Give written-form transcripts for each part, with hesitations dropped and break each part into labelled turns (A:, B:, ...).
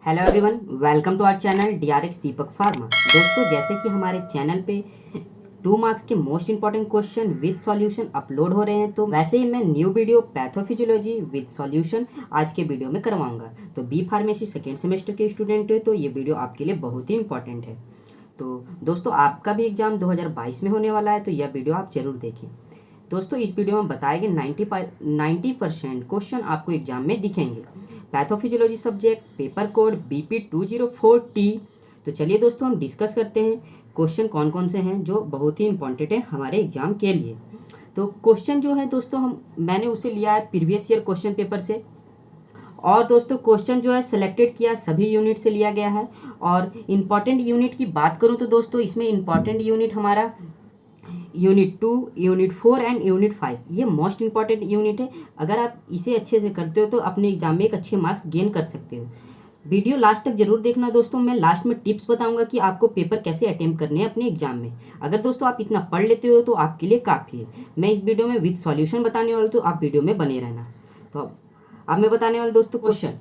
A: Hello everyone, welcome to our channel DRX Deepak pharma. दोस्तों, जैसे कि हमारे चैनल पे 2 मार्क्स के most important question with solution upload हो रहे हैं, तो वैसे ही मैं new video pathophysiology with solution आज के वीडियो में करवाऊंगा। तो बी फार्मेसी सेकेंड सेमेस्टर के स्टूडेंट है तो ये वीडियो आपके लिए बहुत ही इंपॉर्टेंट है। तो दोस्तों, आपका भी एग्जाम 2022 में होने वाला है, तो यह वीडियो आप जरूर देखें। दोस्तों, इस वीडियो में बताए गए 90% क्वेश्चन आपको एग्जाम में दिखेंगे। Pathophysiology subject paper code BP 204T। तो चलिए दोस्तों, हम डिस्कस करते हैं क्वेश्चन कौन कौन से हैं जो बहुत ही इंपॉर्टेंट है हमारे एग्जाम के लिए। तो क्वेश्चन जो है दोस्तों, मैंने उसे लिया है प्रीवियस ईयर क्वेश्चन पेपर से। और दोस्तों, क्वेश्चन जो है सिलेक्टेड किया सभी यूनिट से लिया गया है। और इम्पॉर्टेंट यूनिट की बात करूँ तो दोस्तों, इसमें इम्पॉर्टेंट यूनिट हमारा यूनिट 2, यूनिट 4 एंड यूनिट 5 ये मोस्ट इंपॉर्टेंट यूनिट है। अगर आप इसे अच्छे से करते हो तो अपने एग्जाम में एक अच्छे मार्क्स गेन कर सकते हो। वीडियो लास्ट तक जरूर देखना दोस्तों। मैं लास्ट में टिप्स बताऊंगा कि आपको पेपर कैसे अटेम्प्ट करने हैं अपने एग्जाम में। अगर दोस्तों आप इतना पढ़ लेते हो तो आपके लिए काफ़ी है। मैं इस वीडियो में विद सॉल्यूशन बताने वाला हूं, तो आप वीडियो में बने रहना। तो अब मैं बताने वाला दोस्तों क्वेश्चन।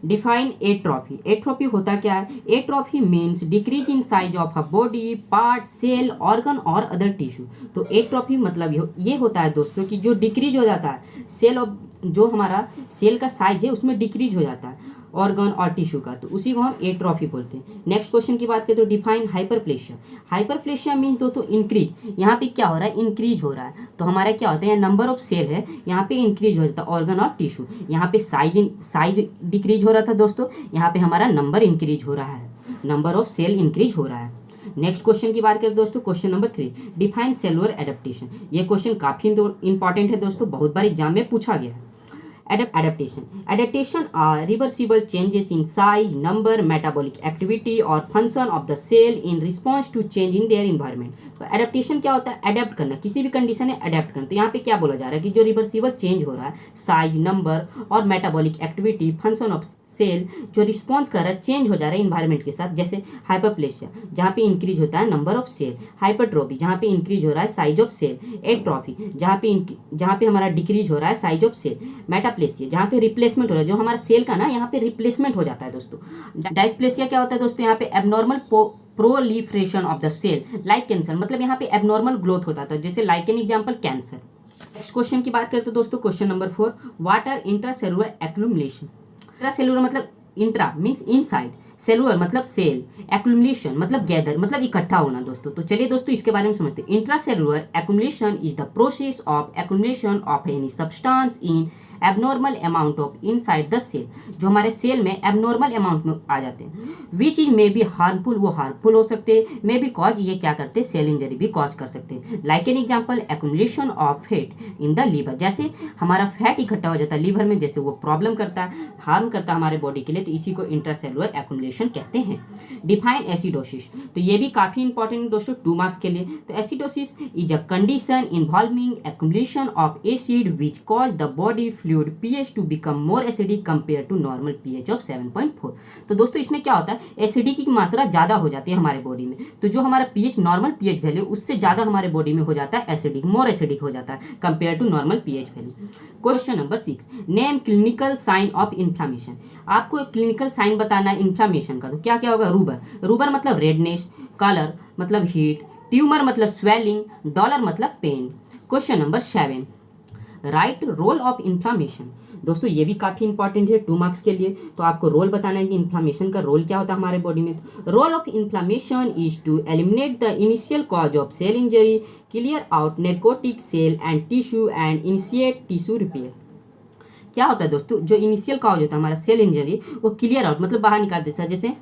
A: Define atrophy. एट्रोफी होता क्या है? Atrophy means decrease in size of a body part, cell, organ और अदर टिश्यू। तो एट्रोफी मतलब ये होता है दोस्तों कि जो डिक्रीज हो जाता है सेल ऑफ, जो हमारा सेल का साइज है उसमें डिक्रीज हो जाता है ऑर्गन और टिश्यू का, तो उसी को हम एट्रोफी बोलते हैं। नेक्स्ट क्वेश्चन की बात करें तो डिफाइन हाइपरप्लेशिया। हाइपरप्लेशिया मीन्स दोस्तों इंक्रीज। यहाँ पे क्या हो रहा है? इंक्रीज हो रहा है। तो हमारा क्या होता है? नंबर ऑफ सेल है, यहाँ पे इंक्रीज हो जाता है ऑर्गन और टिश्यू। यहाँ पे साइज डिक्रीज हो रहा था दोस्तों, यहाँ पे हमारा नंबर इंक्रीज हो रहा है, नंबर ऑफ सेल इंक्रीज हो रहा है। नेक्स्ट क्वेश्चन की बात करें दोस्तों, question number 3 define cellular adaptation. ये क्वेश्चन काफी इंपॉर्टेंट है दोस्तों, बहुत बार एग्जाम में पूछा गया है। Adaptation are reversible changes in size, number, metabolic activity or function of the cell in response to change in their environment। तो एडेप्टेशन क्या होता है? अडेप्ट करना, किसी भी कंडीशन में अडेप्ट करना। तो यहाँ पे क्या बोला जा रहा है कि जो रिवर्सिबल चेंज हो रहा है साइज, नंबर और metabolic activity, function of cell जो रिस्पॉन्स कर रहा है, चेंज हो जा रहा है इन्वायरमेंट के साथ। जैसे हाइपरप्लेशिया जहाँ पे इंक्रीज होता है नंबर ऑफ सेल, हाइपरट्रोफी जहाँ पे इंक्रीज हो रहा है साइज ऑफ सेल, एट्रोफी जहाँ पे हमारा डिक्रीज हो रहा है साइज ऑफ सेल, मेटाप्लेसिया जहाँ पे रिप्लेसमेंट हो रहा है, जो हमारा सेल का ना यहाँ पे रिप्लेसमेंट हो जाता है दोस्तों। डायस्प्लेसिया क्या होता है दोस्तों? यहाँ पे abnormal proliferation of the cell like cancer, मतलब यहाँ पे एबनॉर्मल ग्रोथ होता था, जैसे like an example cancer. Next question की बात करें तो दोस्तों, question number 4 what are intracellular accumulation. Intracellular मतलब इंट्रा मीन्स इनसाइड, सेलुलर मतलब सेल, एक्यूमुलेशन मतलब गैदर मतलब इकट्ठा होना दोस्तों। तो चलिए दोस्तों इसके बारे में समझते हैं। Intracellular accumulation is the process of accumulation of any substance in abnormal amount of inside the cell, जो हमारे सेल में एबनॉर्मल अमाउंट में आ जाते हैं। Which is may be harmful, वो हार्मफुल हो सकते हैं, मे बी कॉज ये क्या करते हैं? सेल इंजरी भी कॉज कर सकते हैं। Like an example accumulation of fat in the liver, जैसे हमारा फैट इकट्ठा हो जाता है लीवर में, जैसे वो प्रॉब्लम करता है, हार्म करता है हमारे बॉडी के लिए, तो इसी को इंट्रासेलुलर एक्यूमुलेशन कहते हैं। Define acidosis. तो ये भी काफी इंपॉर्टेंट दोस्तों 2 मार्क्स के लिए। तो acidosis is a condition involving accumulation of acid which cause the body fluid pH to become more acidic compared to normal pH of 7.4। तो दोस्तों इसमें क्या होता है? एसिडिक की मात्रा ज़्यादा हो जाती है हमारे बॉडी में, तो जो हमारा pH नॉर्मल pH वैल्यू उससे ज़्यादा हमारे बॉडी में हो जाता है एसिडिक, मोर एसिडिक हो जाता है compare to normal pH value. Question number 6 name clinical sign of inflammation. आपको एक क्लिनिकल साइन बताना है इन्फ्लामेशन का, तो क्या क्या होगा? रूबर, रूबर मतलब रेडनेस, कलर मतलब हीट, ट्यूमर मतलब स्वेलिंग, डॉलर मतलब pain. Question number 7 write role of inflammation. दोस्तों ये भी काफ़ी इंपॉर्टेंट है 2 मार्क्स के लिए। तो आपको रोल बताना है कि इन्फ्लामेशन का रोल क्या होता है हमारे बॉडी में। Role of inflammation is to eliminate the initial cause of cell injury, clear out necrotic cell and tissue and initiate tissue repair. क्या होता है दोस्तों? जो इनिशियल कॉज होता है हमारा सेल इंजरी, वो क्लियर आउट मतलब बाहर निकाल देता है, जैसे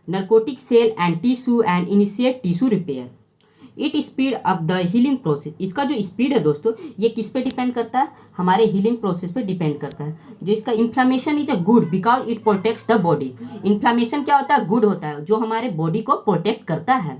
A: narcotic cell and tissue and initiate tissue repair. It speed up the healing process. इसका जो स्पीड है दोस्तों ये किस पे डिपेंड करता है? हमारे हीलिंग प्रोसेस पे डिपेंड करता है। जो इसका inflammation is a good because it protects the body. Inflammation क्या होता है? गुड होता है, जो हमारे बॉडी को प्रोटेक्ट करता है।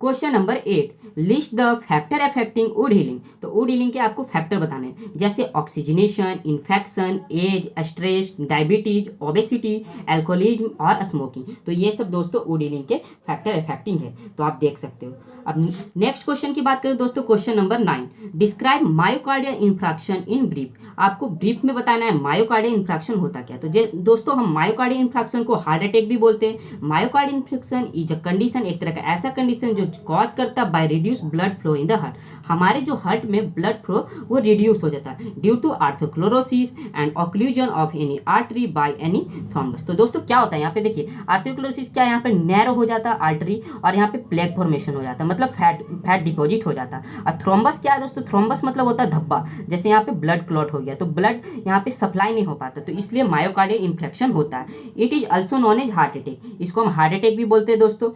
A: Question number 8, list the factor affecting wound healing. तो वुड हीलिंग के आपको फैक्टर बताने हैं, जैसे oxygenation, infection, age, stress, diabetes, obesity, alcoholism और स्मोकिंग। तो ये सब दोस्तों वुड हीलिंग के फैक्टर अफेक्टिंग है, तो आप देख सकते हो। अब नेक्स्ट क्वेश्चन की बात करें दोस्तों, question number 9, describe myocardial infraction in brief. आपको ब्रीफ में बताना है मायोकार्डियल इंफ्रैक्शन होता क्या। तो दोस्तों हम मायोकार्डियल इंफ्रैक्शन को हार्ट अटैक भी बोलते हैं। Myocardial infraction is a condition, एक तरह का ऐसा कंडीशन जो कॉज करता है bye reduce blood flow in the heart. हमारे जो हार्ट में ब्लड फ्लो वो रिड्यूस हो जाता है due to arteriosclerosis and occlusion of any artery by any thrombus. तो दोस्तों क्या होता है यहाँ पे देखिए, आर्थरोक्लोरोसिस क्या है, यहाँ पे नैरो हो जाता है आर्टरी और यहाँ पे प्लेग फॉर्मेशन हो जाता है, मतलब फैट डिपॉजिट हो जाता है। और थ्रोम्बस क्या है दोस्तों, थ्रोम्बस मतलब होता है धब्बा, जैसे यहाँ पे ब्लड क्लॉट हो गया तो ब्लड यहाँ पे सप्लाई नहीं हो पाता, तो इसलिए मायोकार्डियल इंफ्रैक्शन होता है। It is also known as heart attack, इसको हम हार्ट अटैक भी बोलते हैं दोस्तों।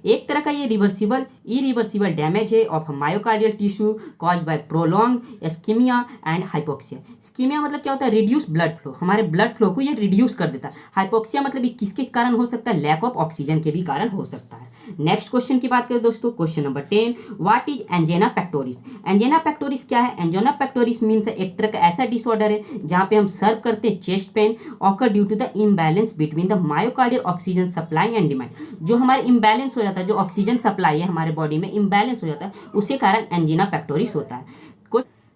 A: एक तरह का ये इरिवर्सिबल डैमेज है of myocardial tissue cause by prolong ischaemia and hypoxia. Ischaemia मतलब क्या होता है, रिड्यूस ब्लड फ्लो, हमारे ब्लड फ्लो को ये रिड्यूस कर देता है। हाइपोक्सिया मतलब ये किसके कारण हो सकता है, लैक ऑफ ऑक्सीजन के भी कारण हो सकता है। नेक्स्ट क्वेश्चन की बात करें दोस्तों, question number 10, what is angina pectoris. Angina pectoris क्या है, एंजेना पेक्टोरिस मीन्स एक तरह का ऐसा डिसऑर्डर है जहाँ पे हम सर्व करते हैं chest pain occur due to the imbalance between the myocardial oxygen supply and demand. जो हमारे इम्बैलेंस हो जाता है, जो ऑक्सीजन सप्लाई है हमारे बॉडी में इम्बैलेंस हो जाता है, उसके कारण एंजेना पेक्टोरिस होता है।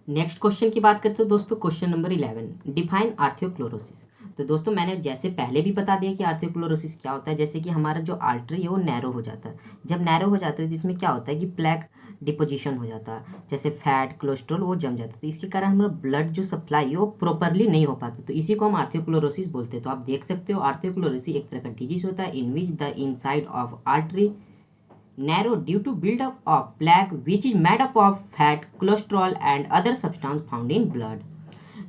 A: नेक्स्ट क्वेश्चन की बात करते हैं दोस्तों, क्वेश्चन नंबर 11, डिफाइन आर्थ्रोक्लोरोसिस। तो दोस्तों मैंने जैसे पहले भी बता दिया कि आर्थ्रोक्लोरोसिस क्या होता है, जैसे कि हमारा जो आर्टरी है वो नैरो हो जाता है। जब नैरो हो जाता है तो इसमें क्या होता है कि प्लेक डिपोजिशन हो जाता है, जैसे फैट कोलेस्ट्रॉल वो जम जाता है, तो इसके कारण हमारा ब्लड जो सप्लाई है वो प्रॉपरली नहीं हो पाता, तो इसी को हम आर्थ्रोक्लोरोसिस बोलते हैं। तो आप देख सकते हो आर्थ्रोक्लोरोसिस एक तरह का डिजीज होता है in which the inside of artery narrow due to build-up of plaque which is made up of fat, cholesterol and other substance found in blood.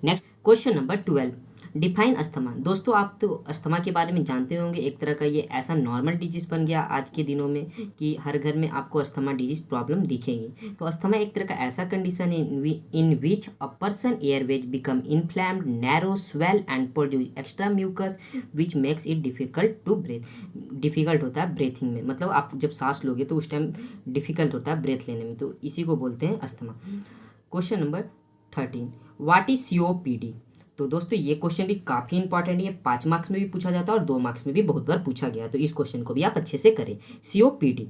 A: Next question number 12, define asthma. दोस्तों आप तो asthma के बारे में जानते होंगे, एक तरह का ये ऐसा नॉर्मल डिजीज बन गया आज के दिनों में कि हर घर में आपको अस्थमा डिजीज प्रॉब्लम दिखेगी। तो अस्थमा एक तरह का ऐसा कंडीशन है in which a person airways become inflamed, narrow, swell and produce extra mucus which makes it difficult to breath. Difficult होता है ब्रेथिंग में, मतलब आप जब सांस लोगे तो उस टाइम डिफिकल्ट होता है ब्रेथ लेने में, तो इसी को बोलते हैं asthma. Question number 13, what is COPD। तो दोस्तों ये क्वेश्चन भी काफ़ी इंपॉर्टेंट है, 5 मार्क्स में भी पूछा जाता है और 2 मार्क्स में भी बहुत बार पूछा गया, तो इस क्वेश्चन को भी आप अच्छे से करें। COPD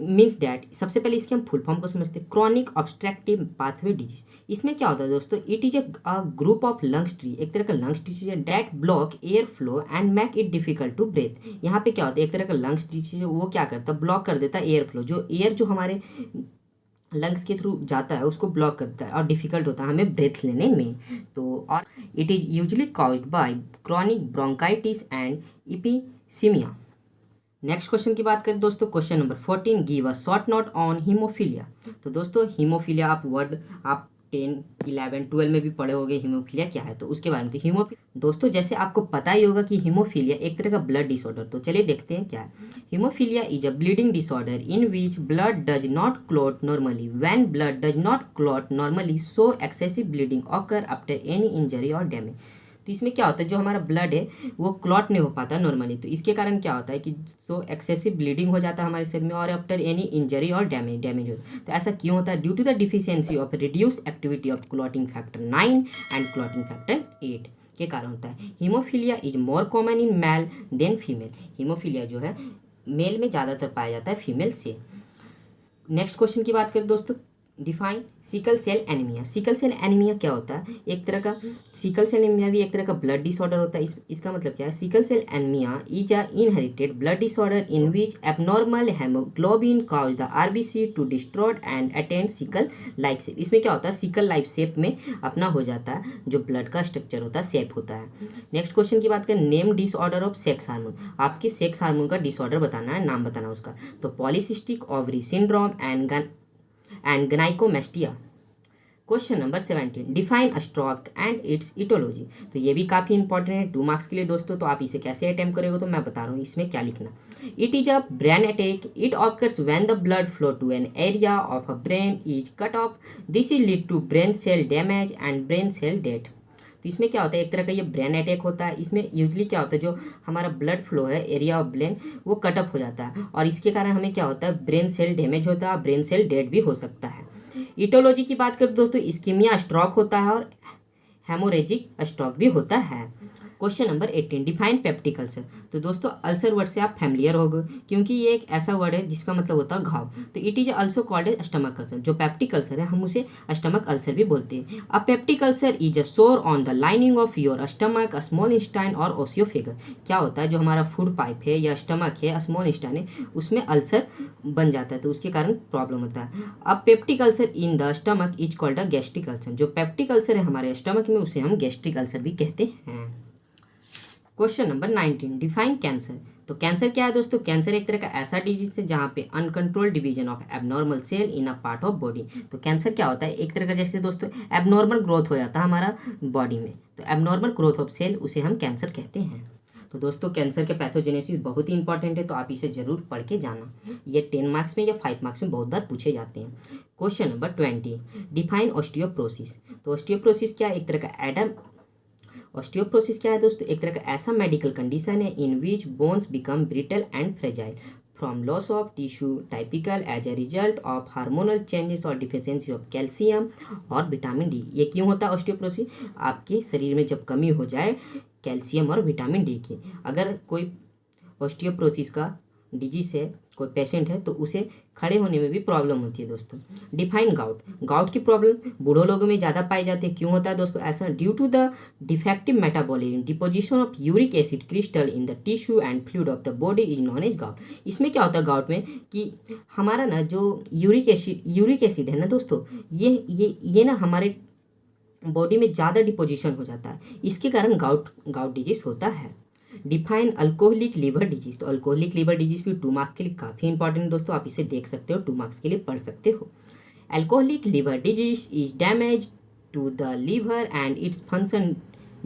A: मीन्स डैट, सबसे पहले इसके हम फुल फॉर्म को समझते हैं, क्रॉनिक ऑब्स्ट्रक्टिव पाथवे डिजीज। इसमें क्या होता है दोस्तों, it is a group of lungs tree, एक तरह का लंग्स डिजीज है, that block air flow and make it difficult to breath. यहाँ पे क्या होता है, एक तरह का लंग्स डिजीज है, वो क्या करता है, ब्लॉक कर देता है एयर फ्लो, जो एयर जो हमारे लंग्स के थ्रू जाता है उसको ब्लॉक करता है और डिफिकल्ट होता है हमें ब्रेथ लेने में। तो और it is usually caused by chronic bronchitis and emphysema. Next question की बात करें दोस्तों, question number 14, give a short note on haemophilia. तो दोस्तों हीमोफीलिया आप वर्ड आप 10, 11, 12 में भी पढ़े होंगे हीमोफीलिया क्या है, तो उसके बारे में। तो हीमोफीलिया दोस्तों जैसे आपको पता ही होगा कि हीमोफीलिया एक तरह का ब्लड डिसऑर्डर, तो चलिए देखते हैं क्या है। Haemophilia is a bleeding disorder in which blood does not clot normally, when blood does not clot normally so excessive bleeding occur after any injury और डैमेज। तो इसमें क्या होता है, जो हमारा ब्लड है वो क्लॉट नहीं हो पाता नॉर्मली, तो इसके कारण क्या होता है कि तो एक्सेसिव ब्लीडिंग हो जाता है हमारे शरीर में और आफ्टर एनी इंजरी और डैमेज होता है। तो ऐसा क्यों होता है, due to the deficiency of reduce activity of clotting factor 9 and clotting factor 8 के कारण होता है। Haemophilia is more common in male than female. Haemophilia जो है मेल में ज़्यादातर पाया जाता है फीमेल से। नेक्स्ट क्वेश्चन की बात करें दोस्तों, define sickle cell anaemia. Sickle cell anaemia क्या होता है, एक तरह का सिकल सेल एनीमिया भी एक तरह का ब्लड डिसऑर्डर होता है। इसका मतलब क्या है, sickle cell anaemia is a inherited blood disorder in which abnormal haemoglobin cause the RBC to destroyed and attend sickle like shape. इसमें क्या होता है, सिकल लाइक शेप में अपना हो जाता है, जो ब्लड का स्ट्रक्चर होता है शेप होता है। नेक्स्ट क्वेश्चन की बात करें, name disorder of sex hormone. आपके सेक्स हार्मोन का डिसऑर्डर बताना है, नाम बताना उसका। तो polycystic ovary syndrome and gynecomastia। Question number 17, define a stroke and it's aetiology. तो ये भी काफ़ी इंपॉर्टेंट है 2 मार्क्स के लिए दोस्तों, तो आप इसे कैसे अटेम्प्ट करोगे तो मैं बता रहा हूँ इसमें क्या लिखना। It is a brain attack, it occurs when the blood flow to an area of a brain is cut off, this is lead to brain cell damage and brain cell death. तो तो इसमें क्या होता है, एक तरह का ये ब्रेन अटैक होता है। इसमें यूजली क्या होता है, जो हमारा ब्लड फ्लो है, एरिया ऑफ ब्रेन, वो कट ऑफ हो जाता है और इसके कारण हमें क्या होता है, ब्रेन सेल डैमेज होता है, ब्रेन सेल डेड भी हो सकता है। इटोलॉजी की बात करें दोस्तों, इस्कीमिया स्ट्रोक होता है और हेमोरेजिक स्ट्रोक भी होता है। Question number 18, define peptic ulcer. तो दोस्तों अल्सर वर्ड से आप फैमिलियर हो गए, क्योंकि ये एक ऐसा वर्ड है जिसका मतलब होता है घाव। तो it is also called as stomach ulcer. जो पेप्टिक अल्सर है हम उसे स्टमक अल्सर भी बोलते हैं। A peptic ulcer is a sore on the lining of your stomach, small intestine और ओसियोफेगस। क्या होता है, जो हमारा फूड पाइप है या स्टमक है, स्मॉल इंस्टाइन है, उसमें अल्सर बन जाता है, तो उसके कारण प्रॉब्लम होता है। अब peptic ulcer in the stomach is called a gastric ulcer. जो पेप्टिक अल्सर है हमारे स्टमक में, उसे हम गैस्ट्रिक अल्सर भी कहते हैं। Question number 19, define cancer. तो कैंसर क्या है दोस्तों, कैंसर एक तरह का ऐसा डिजीज है जहाँ पे uncontrolled division of abnormal cell in a part of body. तो कैंसर क्या होता है, एक तरह का जैसे दोस्तों एबनॉर्मल ग्रोथ हो जाता है हमारा बॉडी में, तो एबनॉर्मल ग्रोथ ऑफ सेल, उसे हम कैंसर कहते हैं। तो दोस्तों कैंसर के पैथोजेनेसिस बहुत ही इंपॉर्टेंट है, तो आप इसे जरूर पढ़ के जाना। ये 10 मार्क्स में या 5 मार्क्स में बहुत बार पूछे जाते हैं। Question number 20, define osteoporosis. तो ऑस्टियोप्रोसिस क्या है, एक तरह का ऑस्टियोप्रोसिस क्या है दोस्तों, एक तरह का ऐसा मेडिकल कंडीशन है in which bones become brittle and fragile from loss of tissue typical as a result of hormonal changes और डिफिशियंसी ऑफ कैल्शियम और विटामिन डी। ये क्यों होता है ऑस्टियोप्रोसिस, आपके शरीर में जब कमी हो जाए कैल्शियम और विटामिन डी की। अगर कोई ऑस्टियोप्रोसिस का डिजीज है, कोई पेशेंट है, तो उसे खड़े होने में भी प्रॉब्लम होती है दोस्तों। Define gout. गाउट की प्रॉब्लम बूढ़ों लोगों में ज़्यादा पाई जाती है। क्यों होता है दोस्तों ऐसा, due to the defective metabolism deposition of uric acid crystal in the tissue and fluid of the body is known as gout. इसमें क्या होता है गाउट में कि हमारा ना जो यूरिक एसिड है ना दोस्तों, ये ना हमारे बॉडी में ज़्यादा डिपोजिशन हो जाता है, इसके कारण गाउट डिजीज होता है। Define alcoholic liver disease. तो अल्कोहलिक लीवर डिजीज भी 2 मार्क्स के लिए काफ़ी इंपॉर्टेंट दोस्तों, आप इसे देख सकते हो, 2 मार्क्स के लिए पढ़ सकते हो। Alcoholic liver disease is damage to the liver and its function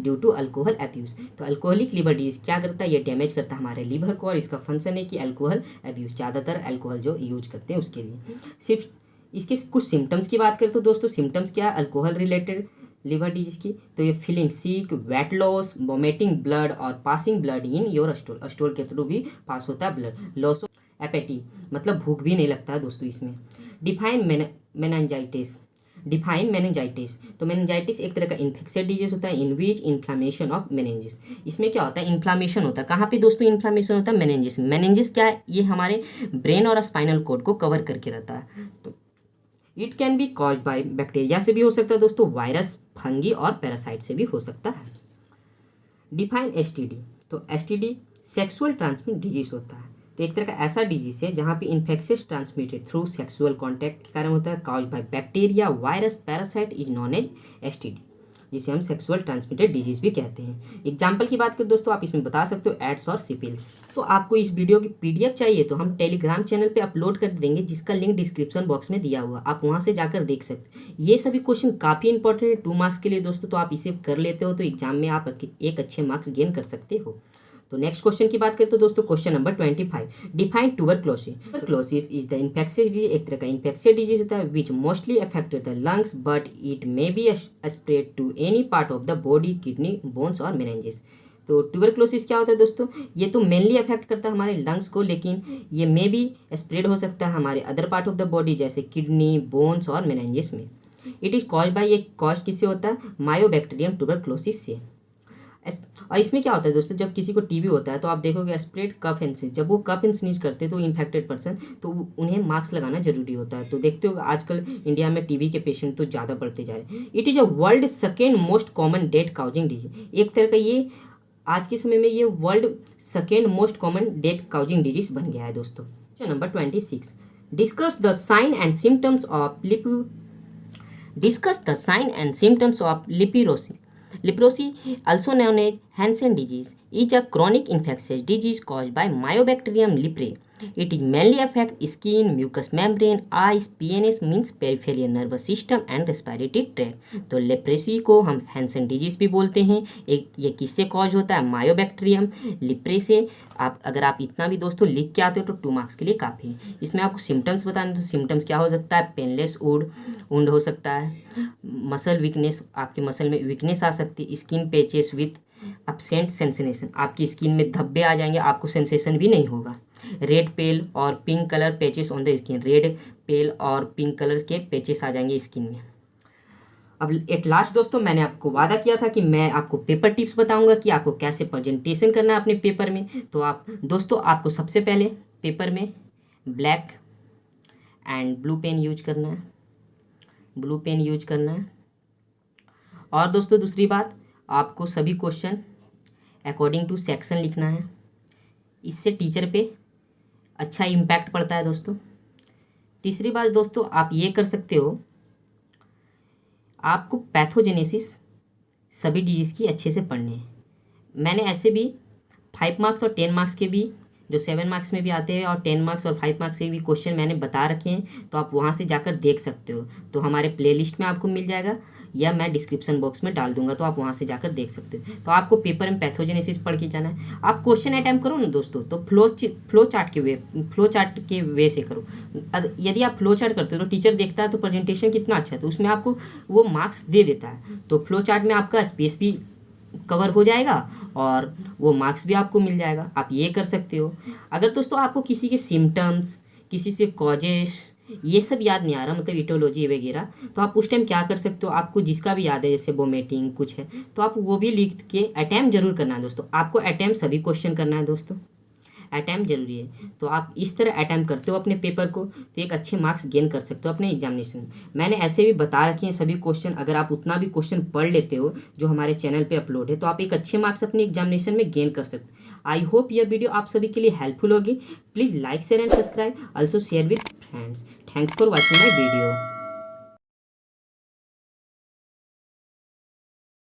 A: due to alcohol abuse. तो अल्कोहलिक लीवर डिजीज क्या करता है, ये डैमेज करता है हमारे लीवर को और इसका फंक्शन है कि अल्कोहल अब्यूज, ज़्यादातर अल्कोहल जो यूज करते हैं उसके लिए। सिर्फ इसके कुछ सिम्टम्स की बात करें तो दोस्तों सिम्टम्स क्या है अल्कोहल रिलेटेड लिवर डिजीज की, तो ये feeling sick, weight loss, vomiting blood और passing blood in your stool, stool के थ्रू भी पास होता है ब्लड, लॉस ऑफ एपेटी, मतलब भूख भी नहीं लगता है दोस्तों इसमें। Define meningitis. Define meningitis. तो मेनिंजाइटिस एक तरह का इन्फेक्शन डिजीज होता है in which inflammation of meninges. इसमें क्या होता है, इन्फ्लामेशन होता है। कहाँ पे दोस्तों इन्फ्लामेशन होता है, मेनिंजिस। मेनिंजिस क्या है, ये हमारे ब्रेन और स्पाइनल कोड को कवर करके रहता है। तो it can be cause by bacteria से भी हो सकता है दोस्तों, वायरस, फंगी और पैरासाइट से भी हो सकता है। Define STD. तो एसटीडी सेक्सुअल ट्रांसमिट डिजीज होता है। तो एक तरह का ऐसा डिजीज है जहाँ पे infectious transmitted through sexual contact के कारण होता है, cause by bacteria, virus, parasite is known as STD, जिसे हम सेक्सुअल ट्रांसमिटेड डिजीज भी कहते हैं। एग्जाम्पल की बात करें दोस्तों, आप इसमें बता सकते हो एड्स और सिपिल्स। तो आपको इस वीडियो की पीडीएफ चाहिए तो हम टेलीग्राम चैनल पे अपलोड कर देंगे, जिसका लिंक डिस्क्रिप्शन बॉक्स में दिया हुआ, आप वहां से जाकर देख सकते। ये सभी क्वेश्चन काफ़ी इंपॉर्टेंट है 2 मार्क्स के लिए दोस्तों, तो आप इसे कर लेते हो तो एग्जाम में आप एक अच्छे मार्क्स गेन कर सकते हो। तो नेक्स्ट क्वेश्चन की बात करें तो दोस्तों question number 25, define tuberculosis. Tuberculosis is the infectious disease, एक तरह का इन्फेक्शियस डिजीज होता है which mostly affected the lungs but it may be spread to any part of the body, kidney, bones और मेनिंजेस। तो ट्यूबरक्लोसिस क्या होता है दोस्तों, ये तो मेनली अफेक्ट करता है हमारे लंग्स को, लेकिन ये मे भी स्प्रेड हो सकता है हमारे other part of the body जैसे किडनी, बोन्स और मेनिंजेस में। इट इज कॉज बाय, ये कॉज किससे होता है, मायोबैक्टीरियम ट्यूबरक्लोसिस से। और इसमें क्या होता है दोस्तों, जब किसी को टीबी होता है तो आप देखोगे स्प्रेड कफ एंड स्नीज, जब वो कफ एंड स्नीज करते हैं तो इन्फेक्टेड पर्सन, तो उन्हें मास्क लगाना जरूरी होता है। तो देखते हो आजकल इंडिया में टीबी के पेशेंट तो ज़्यादा बढ़ते जा रहे हैं। It is a world second most common death causing disease, एक तरह का ये आज के समय में ये world second most common death causing disease बन गया है दोस्तों। Question number 26, discuss the sign and symptoms of leprosy, also known as Hansen disease,
B: is a chronic infectious disease caused by Mycobacterium leprae. It is mainly affect skin, mucous membrane, eyes. PNS means peripheral nervous system and respiratory tract. तो leprosy को हम Hansen disease भी बोलते हैं। एक ये किससे cause होता है? मायोबैक्टीरियम लिप्रे से। अगर आप इतना भी दोस्तों लिख के आते हो तो 2 मार्क्स के लिए काफ़ी है। इसमें आपको सिम्टम्स बताने, तो सिम्टम्स क्या हो सकता है? पेनलेस वुंड हो सकता है, मसल वीकनेस, आपके मसल में वीकनेस आ सकती है, skin patches with absent sensation, आपकी स्किन में धब्बे आ जाएंगे, आपको सेंसेशन भी नहीं होगा। रेड पेल और pink colour patches on the skin, red pale और पिंक कलर के पैचेस आ जाएंगे स्किन में। अब एट लास्ट दोस्तों, मैंने आपको वादा किया था कि मैं आपको पेपर टिप्स बताऊंगा कि आपको कैसे प्रेजेंटेशन करना है अपने पेपर में। तो आप दोस्तों, आपको सबसे पहले पेपर में black and blue pen use करना है, ब्लू पेन यूज करना है। और दोस्तों दूसरी बात, आपको सभी क्वेश्चन अकॉर्डिंग टू सेक्शन लिखना है। इससे टीचर पे अच्छा इम्पैक्ट पड़ता है दोस्तों। तीसरी बात दोस्तों, आप ये कर सकते हो, आपको पैथोजेनेसिस सभी डिजीज़ की अच्छे से पढ़नी है। मैंने ऐसे भी 5 मार्क्स और 10 मार्क्स के भी, जो 7 मार्क्स में भी आते हैं, और 10 मार्क्स और 5 मार्क्स के भी क्वेश्चन मैंने बता रखे हैं, तो आप वहाँ से जाकर देख सकते हो। तो हमारे प्लेलिस्ट में आपको मिल जाएगा, या मैं डिस्क्रिप्शन बॉक्स में डाल दूंगा, तो आप वहाँ से जाकर देख सकते हो। तो आपको पेपर में पैथोजेनेसिस पढ़ के जाना है। आप क्वेश्चन अटैम्प्ट करो ना दोस्तों, तो फ्लो चार्ट के वे से करो। यदि आप फ्लो चार्ट करते हो तो टीचर देखता है तो प्रेजेंटेशन कितना अच्छा है, तो उसमें आपको वो मार्क्स दे देता है। तो फ्लो चार्ट में आपका स्पेस भी कवर हो जाएगा और वो मार्क्स भी आपको मिल जाएगा। आप ये कर सकते हो। अगर दोस्तों आपको किसी के सिम्टम्स, किसी से कॉजेस, ये सब याद नहीं आ रहा, मतलब इटोलॉजी वगैरह, तो आप उस टाइम क्या कर सकते हो, आपको जिसका भी याद है, जैसे वोमिटिंग कुछ है, तो आप वो भी लिख के अटैम्प्ट जरूर करना है दोस्तों। आपको अटैम्प्ट सभी क्वेश्चन करना है दोस्तों, अटैम्प्ट जरूरी है। तो आप इस तरह अटैम्प्ट करते हो अपने पेपर को, तो एक अच्छे मार्क्स गेन कर सकते हो अपने एग्जामिनेशन में। मैंने ऐसे भी बता रखे हैं सभी क्वेश्चन, अगर आप उतना भी क्वेश्चन पढ़ लेते हो जो हमारे चैनल पे अपलोड है, तो आप एक अच्छे मार्क्स अपने एग्जामिनेशन में गेन कर सकते हो। आई होप यह वीडियो आप सभी के लिए हेल्पफुल होगी। Please like, share and subscribe, also share with friends. Thanks for watching my video.